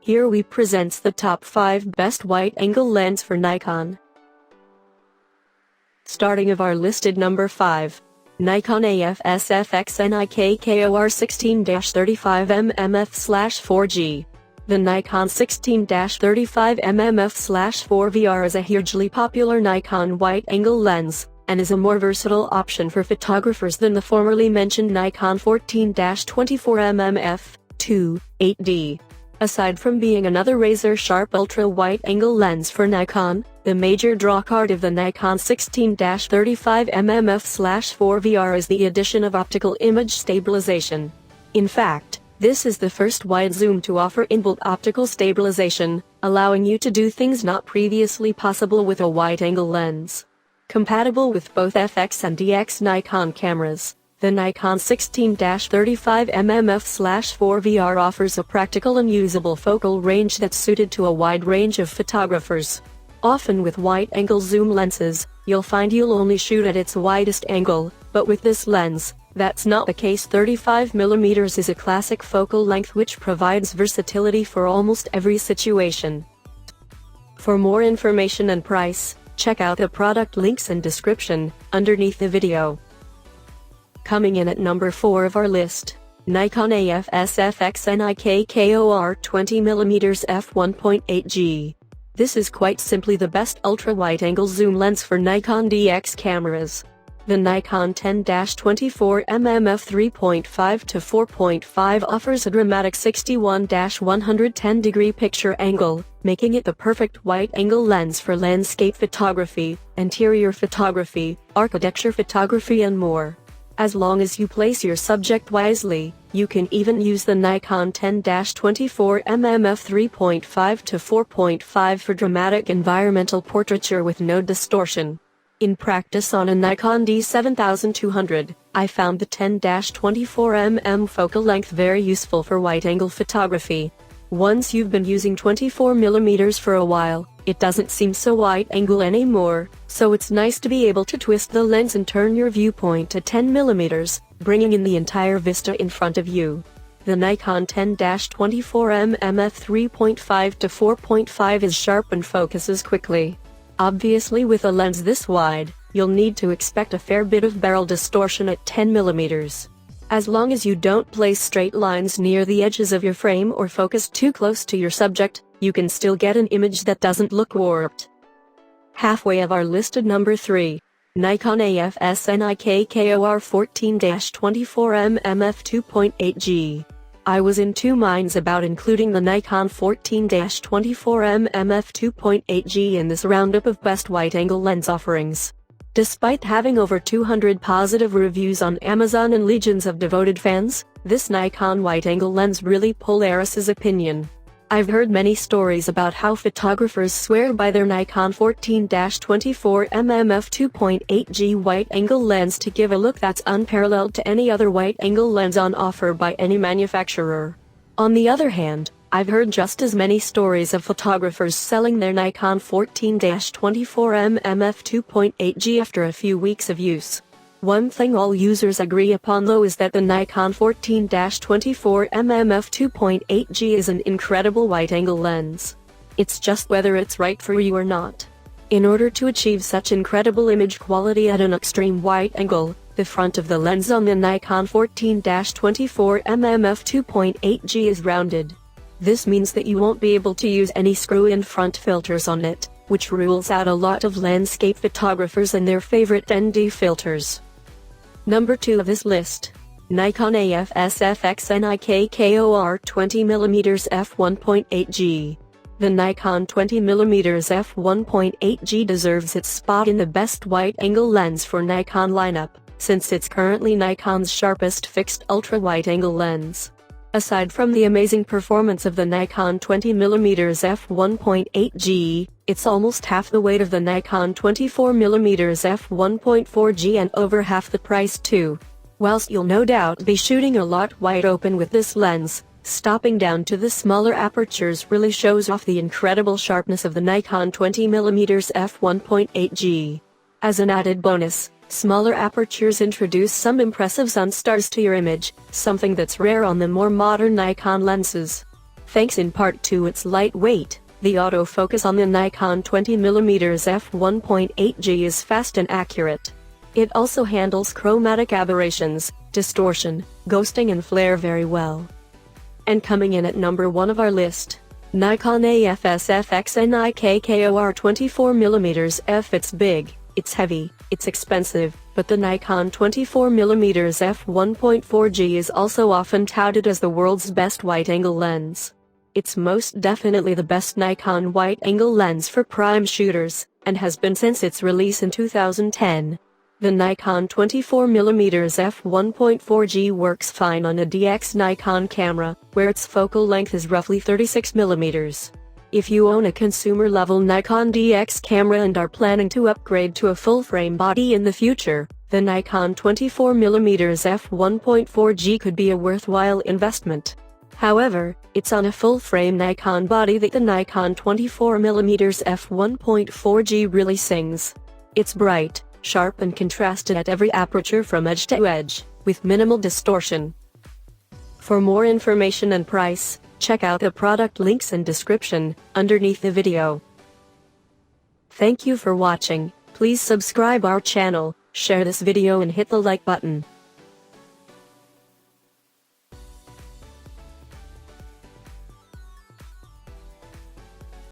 Here we presents the top 5 best wide-angle lens for Nikon. Starting of our listed number 5. Nikon AF FX Nikkor 16-35mm f/4G. The Nikon 16-35mm f/4VR is a hugely popular Nikon wide-angle lens, and is a more versatile option for photographers than the formerly mentioned Nikon 14-24mm f/2.8D. Aside from being another razor-sharp ultra-wide-angle lens for Nikon, the major drawcard of the Nikon 16-35mm f/4VR is the addition of optical image stabilization. In fact, this is the first wide zoom to offer inbuilt optical stabilization, allowing you to do things not previously possible with a wide-angle lens. Compatible with both FX and DX Nikon cameras, the Nikon 16-35mm f/4VR offers a practical and usable focal range that's suited to a wide range of photographers. Often with wide-angle zoom lenses, you'll find you'll only shoot at its widest angle, but with this lens, that's not the case. 35mm is a classic focal length which provides versatility for almost every situation. For more information and price, check out the product links and description underneath the video. Coming in at number 4 of our list, Nikon AF FX Nikkor 20mm f1.8G. This is quite simply the best ultra-wide-angle zoom lens for Nikon DX cameras. The Nikon 10-24mm f3.5 to 4.5 offers a dramatic 61-110 degree picture angle, making it the perfect wide-angle lens for landscape photography, interior photography, architecture photography and more. As long as you place your subject wisely, you can even use the Nikon 10-24mm f3.5 to 4.5 for dramatic environmental portraiture with no distortion. In practice on a Nikon D7200, I found the 10-24mm focal length very useful for wide-angle photography. Once you've been using 24mm for a while, it doesn't seem so wide-angle anymore, so it's nice to be able to twist the lens and turn your viewpoint to 10mm, bringing in the entire vista in front of you. The Nikon 10-24mm f3.5 to 4.5 is sharp and focuses quickly. Obviously, with a lens this wide, you'll need to expect a fair bit of barrel distortion at 10mm. As long as you don't place straight lines near the edges of your frame or focus too close to your subject, you can still get an image that doesn't look warped. Halfway of our listed number 3. Nikon AF Nikkor 14-24mm f2.8G. I was in two minds about including the Nikon 14-24mm f2.8G in this roundup of best wide-angle lens offerings. Despite having over 200 positive reviews on Amazon and legions of devoted fans, this Nikon wide-angle lens really polarizes opinion. I've heard many stories about how photographers swear by their Nikon 14-24mm f2.8G wide-angle lens to give a look that's unparalleled to any other wide-angle lens on offer by any manufacturer. On the other hand, I've heard just as many stories of photographers selling their Nikon 14-24mm f2.8G after a few weeks of use. One thing all users agree upon though is that the Nikon 14-24mm f2.8G is an incredible wide-angle lens. It's just whether it's right for you or not. In order to achieve such incredible image quality at an extreme wide angle, the front of the lens on the Nikon 14-24mm f2.8G is rounded. This means that you won't be able to use any screw-in front filters on it, which rules out a lot of landscape photographers and their favorite ND filters. Number 2 of this list. Nikon AF FX Nikkor 20mm f1.8G. The Nikon 20mm f1.8G deserves its spot in the best wide-angle lens for Nikon lineup, since it's currently Nikon's sharpest fixed ultra-wide-angle lens. Aside from the amazing performance of the Nikon 20mm f1.8G, it's almost half the weight of the Nikon 24mm f1.4G and over half the price too. Whilst you'll no doubt be shooting a lot wide open with this lens, stopping down to the smaller apertures really shows off the incredible sharpness of the Nikon 20mm f1.8G. As an added bonus, smaller apertures introduce some impressive sunstars to your image, something that's rare on the more modern Nikon lenses. Thanks in part to its lightweight, the autofocus on the Nikon 20mm f1.8G is fast and accurate. It also handles chromatic aberrations, distortion, ghosting and flare very well. And coming in at number 1 of our list, Nikon AF FX Nikkor 24mm f. It's big, it's heavy, it's expensive, but the Nikon 24mm f1.4G is also often touted as the world's best wide-angle lens. It's most definitely the best Nikon wide-angle lens for prime shooters, and has been since its release in 2010. The Nikon 24mm f1.4G works fine on a DX Nikon camera, where its focal length is roughly 36mm. If you own a consumer-level Nikon DX camera and are planning to upgrade to a full-frame body in the future, the Nikon 24mm f1.4G could be a worthwhile investment. However, it's on a full-frame Nikon body that the Nikon 24mm f1.4G really sings. It's bright, sharp and contrasted at every aperture from edge to edge, with minimal distortion. For more information and price, check out the product links and description underneath the video. Thank you for watching. Please subscribe our channel, share this video and hit the like button.